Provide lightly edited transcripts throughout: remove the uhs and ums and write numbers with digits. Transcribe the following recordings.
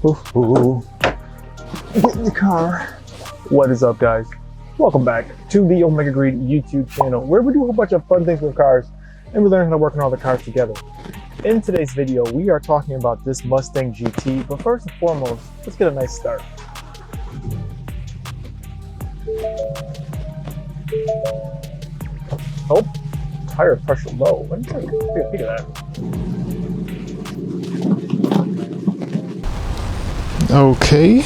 Ooh. Get in the car. What is up, guys? Welcome back to the OmegaGreed YouTube channel, where we do a whole bunch of fun things with cars and we learn how to work on all the cars together. In today's video, we are talking about this Mustang GT, but first and foremost, let's get a nice start. Oh, tire pressure low. Let me take a peek at that. Okay,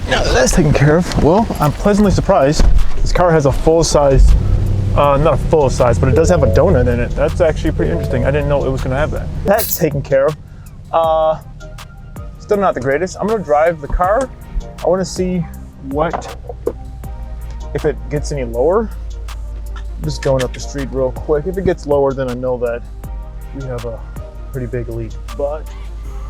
now that's taken care of. Well, I'm pleasantly surprised. This car has a full-size, not a full-size, but it does have a donut in it. That's actually pretty interesting. I didn't know it was going to have that. That's taken care of. Still not the greatest. I'm going to drive the car. I want to see if it gets any lower. I'm just going up the street real quick. If it gets lower, then I know that we have a pretty big lead. But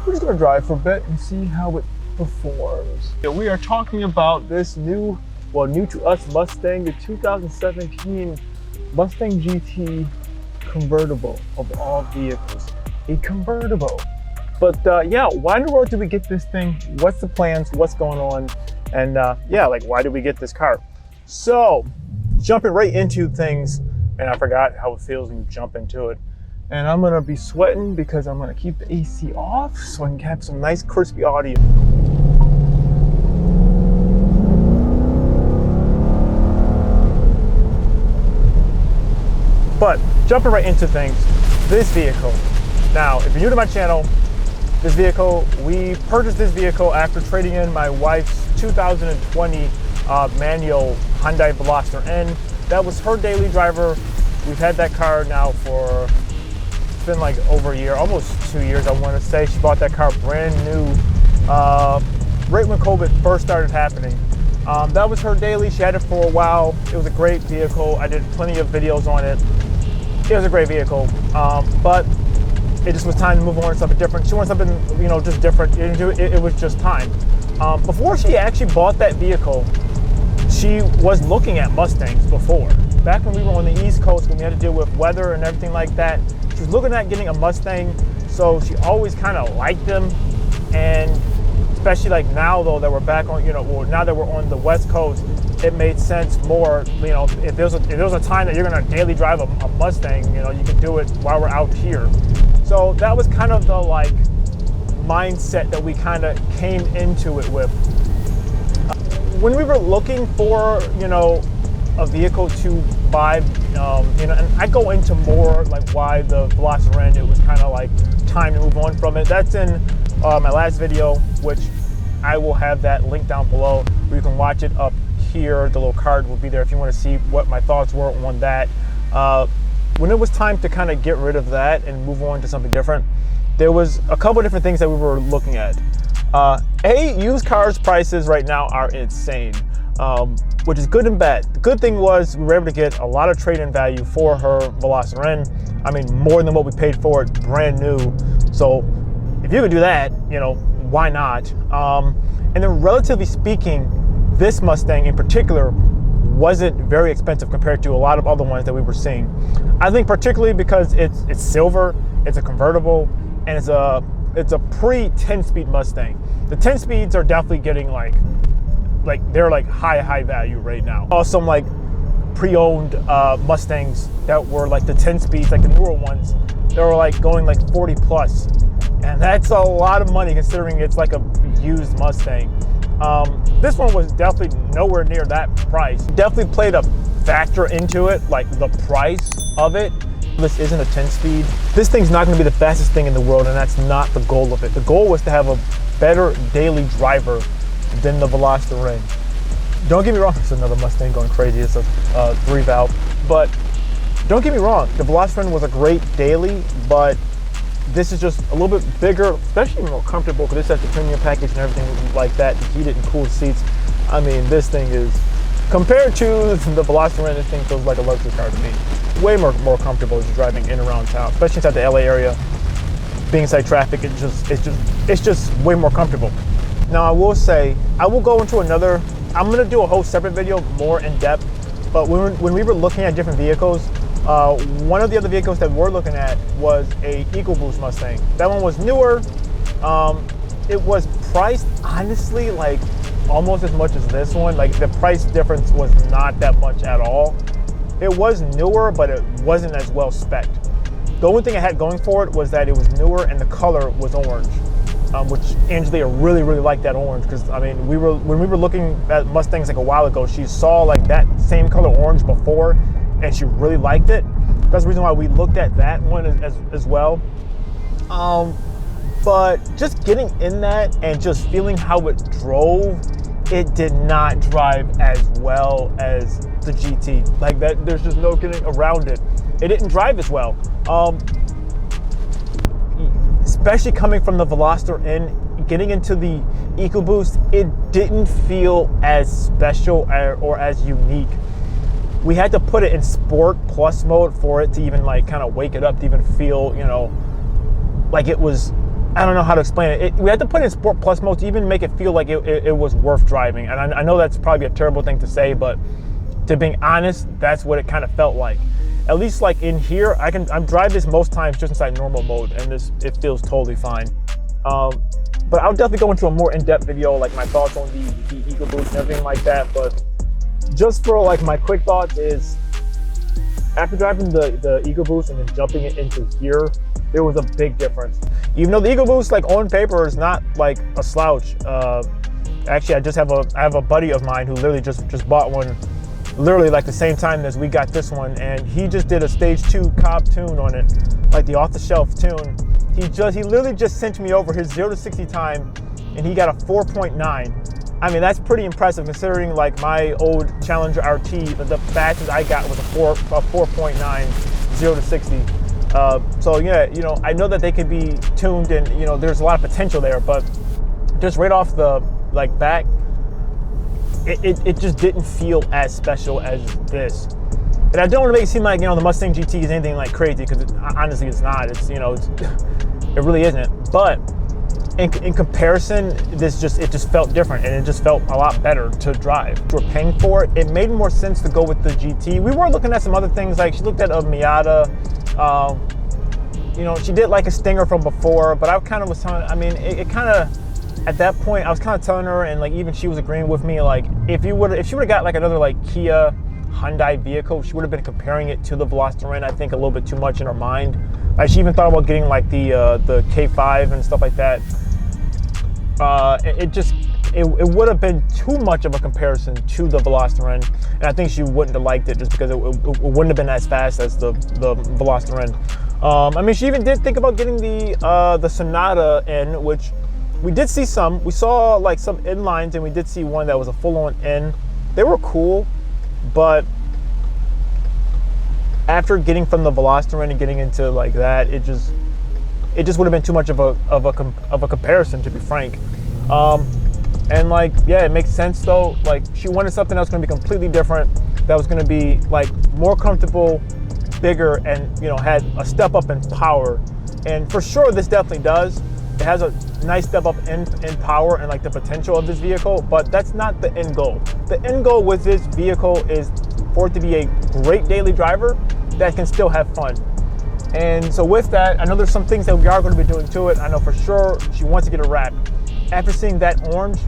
we're just going to drive for a bit and see how it performs. We are talking about this new to us Mustang, the 2017 Mustang GT convertible of all vehicles. A convertible. But yeah, why in the world did we get this thing? What's the plans? What's going on? And yeah, like, why did we get this car? So, jumping right into things, and I forgot how it feels when you jump into it. And I'm gonna be sweating because I'm gonna keep the AC off so I can have some nice crispy audio. But jumping right into things, this vehicle. Now, if you're new to my channel, this vehicle, we purchased this vehicle after trading in my wife's 2020 manual Hyundai Veloster N. That was her daily driver. We've had that car now for, it's been like over a year, almost 2 years, I want to say. She bought that car brand new, right when COVID first started happening. That was her daily. She had it for a while. It was a great vehicle. I did plenty of videos on it. It was a great vehicle, but it just was time to move on to something different. She wanted something, you know, just different. It was just time. Before she actually bought that vehicle, she was looking at Mustangs before. Back when we were on the East Coast, when we had to deal with weather and everything like that, she was looking at getting a Mustang, so she always kind of liked them. And especially like now, though, that we're back on, you know, well, now that we're on the West Coast, it made sense more, you know, if there's a time that you're gonna daily drive a Mustang, you know, you can do it while we're out here. So that was kind of the like mindset that we kind of came into it with. When we were looking for, you know, a vehicle to buy, you know, and I go into more like why the Veloster N, it was kind of like time to move on from it. That's in my last video, which I will have that link down below where you can watch it up here. The little card will be there if you want to see what my thoughts were on that. When it was time to kind of get rid of that and move on to something different, there was a couple of different things that we were looking at. Used cars prices right now are insane, which is good and bad. The good thing was we were able to get a lot of trade-in value for her Veloster N. I mean, more than what we paid for it brand new. So if you could do that, you know, why not? And then relatively speaking, this Mustang in particular wasn't very expensive compared to a lot of other ones that we were seeing. I think particularly because it's silver, it's a convertible, and it's a pre-10-speed Mustang. The 10 speeds are definitely getting like they're like high value right now. Also, some like pre-owned Mustangs that were like the 10 speeds, like the newer ones, they were like going like 40 plus. And that's a lot of money considering it's like a used Mustang. This one was definitely nowhere near that price. Definitely played a factor into it, like the price of it. This isn't a 10-speed. This thing's not going to be the fastest thing in the world, and that's not the goal of it. The goal was to have a better daily driver than the Veloster N. Don't get me wrong, it's another Mustang going crazy. It's a 3-valve, but don't get me wrong, the Veloster N was a great daily, but this is just a little bit bigger, especially more comfortable because this has the premium package and everything like that, the heated and cooled seats. I mean, this thing is, compared to the Veloster N, this thing feels like a luxury car to me. Way more comfortable as you're driving in and around town, especially inside the LA area. Being inside traffic, it's just way more comfortable. Now I will say, I will go into another, I'm gonna do a whole separate video more in depth, but when we were looking at different vehicles, one of the other vehicles that we're looking at was a EcoBoost Mustang. That one was newer. it was priced honestly like almost as much as this one. Like the price difference was not that much at all. It was newer, but it wasn't as well spec'd. The only thing it had going for it was that it was newer and the color was orange, which Angelia really liked that orange, because I mean, when we were looking at Mustangs like a while ago, she saw like that same color orange before, and she really liked it. That's the reason why we looked at that one as well. But just getting in that and just feeling how it drove, it did not drive as well as the GT. Like that, there's just no getting around it. It didn't drive as well. Especially coming from the Veloster N, getting into the EcoBoost, it didn't feel as special or as unique. We had to put it in Sport Plus mode for it to even like kind of wake it up to even feel, you know, like it was, I don't know how to explain it. We had to put it in Sport Plus mode to even make it feel like it was worth driving. And I know that's probably a terrible thing to say, but to being honest, that's what it kind of felt like. At least like in here, I'm drive this most times just inside normal mode, and it feels totally fine. But I'll definitely go into a more in-depth video, like my thoughts on the EcoBoost and everything like that. But just for like my quick thoughts is, after driving the EcoBoost and then jumping it into here, there was a big difference. Even though the EcoBoost, like on paper, is not like a slouch. Actually, I have a buddy of mine who literally just bought one, literally like the same time as we got this one, and he just did a stage 2 Cobb tune on it, like the off-the-shelf tune. He literally just sent me over his 0 to 60 time, and he got a 4.9. I mean, that's pretty impressive considering like my old Challenger RT, the fastest I got was a 4.9 0 to 60. So yeah, you know, I know that they could be tuned, and you know, there's a lot of potential there, but just right off the like back, it just didn't feel as special as this. And I don't want to make it seem like, you know, the Mustang GT is anything like crazy, because honestly it's not. It's, you know, it really isn't. But in comparison, it just felt different, and it just felt a lot better to drive. If we're paying for it, it made more sense to go with the GT. We were looking at some other things, like she looked at a Miata. You know, she did like a Stinger from before, but I kind of was telling, I mean, it kind of, at that point, I was kind of telling her, and like even she was agreeing with me, like if she would have got like another like Kia Hyundai vehicle, she would have been comparing it to the Veloster N, I think, a little bit too much in her mind. Like she even thought about getting like the K5 and stuff like that. It would have been too much of a comparison to the Veloster N, and I think she wouldn't have liked it just because it wouldn't have been as fast as the Veloster N. I mean, she even did think about getting the Sonata N, which we did see some. We saw like some inlines, and we did see one that was a full-on N. They were cool, but after getting from the Veloster N and getting into like that, it just would have been too much of a comparison, to be frank. And like, yeah, it makes sense though. Like she wanted something that was going to be completely different, that was going to be like more comfortable, bigger, and you know, had a step up in power. And for sure, this definitely does. It has a nice step up in power and like the potential of this vehicle, but that's not the end goal. The end goal with this vehicle is for it to be a great daily driver that can still have fun. And so with that, I know there's some things that we are going to be doing to it. I know for sure she wants to get a wrap. After seeing that orange,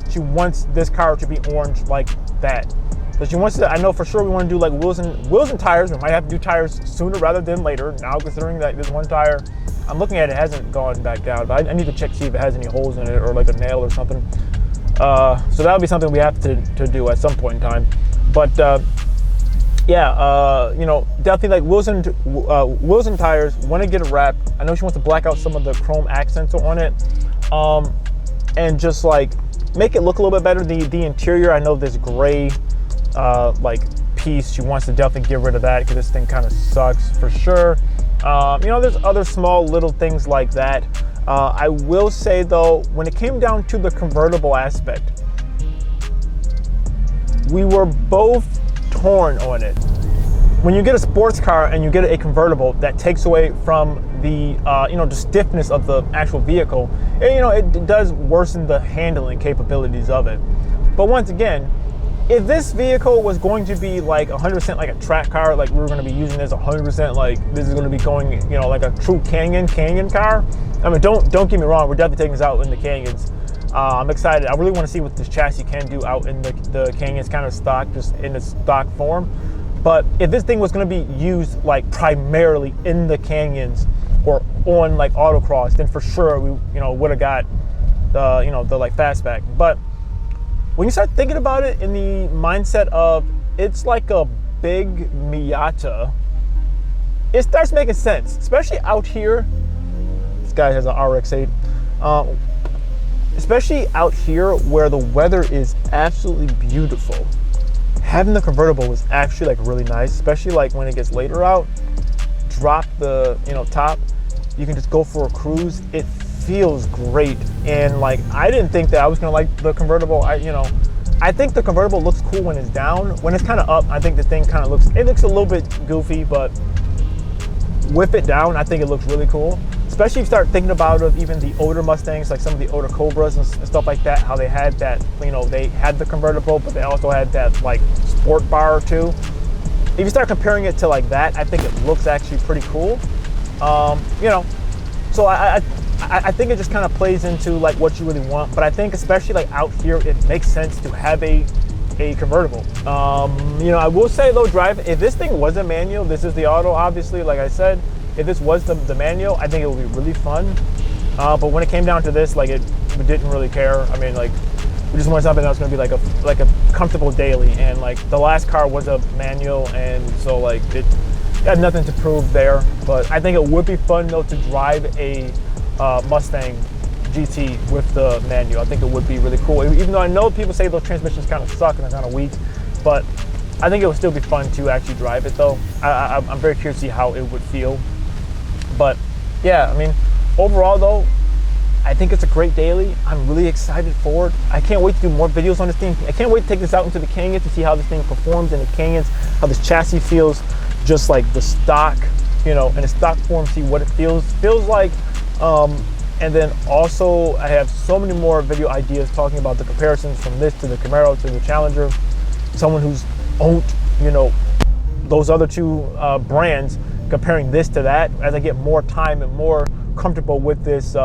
she wants this car to be orange like that. So she wants to, I know for sure we want to do like wheels and tires. We might have to do tires sooner rather than later. Now considering that this one tire, I'm looking at it, hasn't gone back down, but I need to check to see if it has any holes in it or like a nail or something. So that'll be something we have to do at some point in time. But yeah, you know, definitely like wheels and tires. Want to get a wrap. I know she wants to black out some of the chrome accents on it, and just like make it look a little bit better. The interior, I know this gray like piece, she wants to definitely get rid of that because this thing kind of sucks for sure. You know, there's other small little things like that. I will say though, when it came down to the convertible aspect, we were both torn on it. When you get a sports car and you get a convertible, that takes away from the you know, the stiffness of the actual vehicle. And, you know, it does worsen the handling capabilities of it. But once again, if this vehicle was going to be like 100% like a track car, like we were going to be using this 100%, like this is going to be going, you know, like a true canyon car. I mean, don't get me wrong, we're definitely taking this out in the canyons. I'm excited. I really want to see what this chassis can do out in the canyons, kind of stock, just in its stock form. But if this thing was going to be used like primarily in the canyons or on like autocross, then for sure we, you know, would have got the, you know, the like fastback. But when you start thinking about it in the mindset of it's like a big Miata, it starts making sense, especially out here. This guy has an RX-8. Especially out here where the weather is absolutely beautiful. Having the convertible was actually like really nice, especially like when it gets later out. Drop the, you know, top. You can just go for a cruise. It feels great. And like, I didn't think that I was gonna like the convertible. I think the convertible looks cool when it's down. When it's kind of up, I think this thing kind of looks a little bit goofy, but with it down, I think it looks really cool. Especially if you start thinking about even the older Mustangs, like some of the older Cobras and stuff like that, how they had that, you know, they had the convertible, but they also had that like sport bar too. If you start comparing it to like that, I think it looks actually pretty cool. You know, so I think it just kind of plays into like what you really want. But I think especially like out here, it makes sense to have a convertible. You know, I will say though, if this thing was a manual, this is the auto, obviously, like I said. If this was the manual, I think it would be really fun. But when it came down to this, like we didn't really care. I mean, like we just wanted something that was going to be like a comfortable daily. And like the last car was a manual, and so like it had nothing to prove there. But I think it would be fun though to drive a Mustang GT with the manual. I think it would be really cool. Even though I know people say those transmissions kind of suck and they're kind of weak, but I think it would still be fun to actually drive it though. I'm very curious to see how it would feel. But yeah, I mean, overall though, I think it's a great daily. I'm really excited for it. I can't wait to do more videos on this thing. I can't wait to take this out into the canyons to see how this thing performs in the canyons, how this chassis feels, just like the stock, you know, in a stock form, see what it feels like. And then also I have so many more video ideas talking about the comparisons from this to the Camaro to the Challenger. Someone who's owned, you know, those other two brands, comparing this to that as I get more time and more comfortable with this you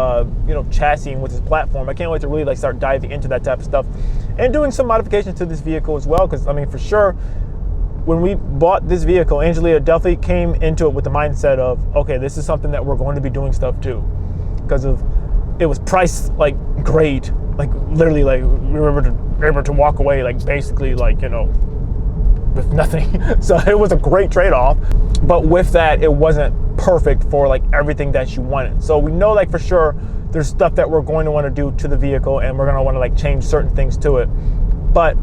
know, chassis and with this platform. I can't wait to really like start diving into that type of stuff and doing some modifications to this vehicle as well, because I mean, for sure, when we bought this vehicle, Angelia definitely came into it with the mindset of, okay, this is something that we're going to be doing stuff to, because of it was priced like great, like literally like we were able to walk away like basically like, you know, with nothing. So it was a great trade-off, but with that, it wasn't perfect for like everything that you wanted. So we know like for sure there's stuff that we're going to want to do to the vehicle, and we're going to want to like change certain things to it. But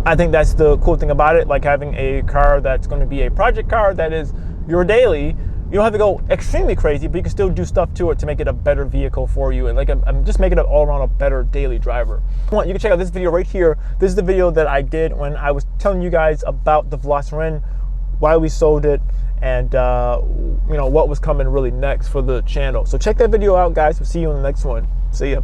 I think that's the cool thing about it, like having a car that's going to be a project car that is your daily. You don't have to go extremely crazy, but you can still do stuff to it to make it a better vehicle for you, and like I'm just making it all around a better daily driver. You can check out this video right here. This is the video that I did when I was telling you guys about the Veloster N, why we sold it, and you know, what was coming really next for the channel. So check that video out, guys. We'll see you in the next one. See ya.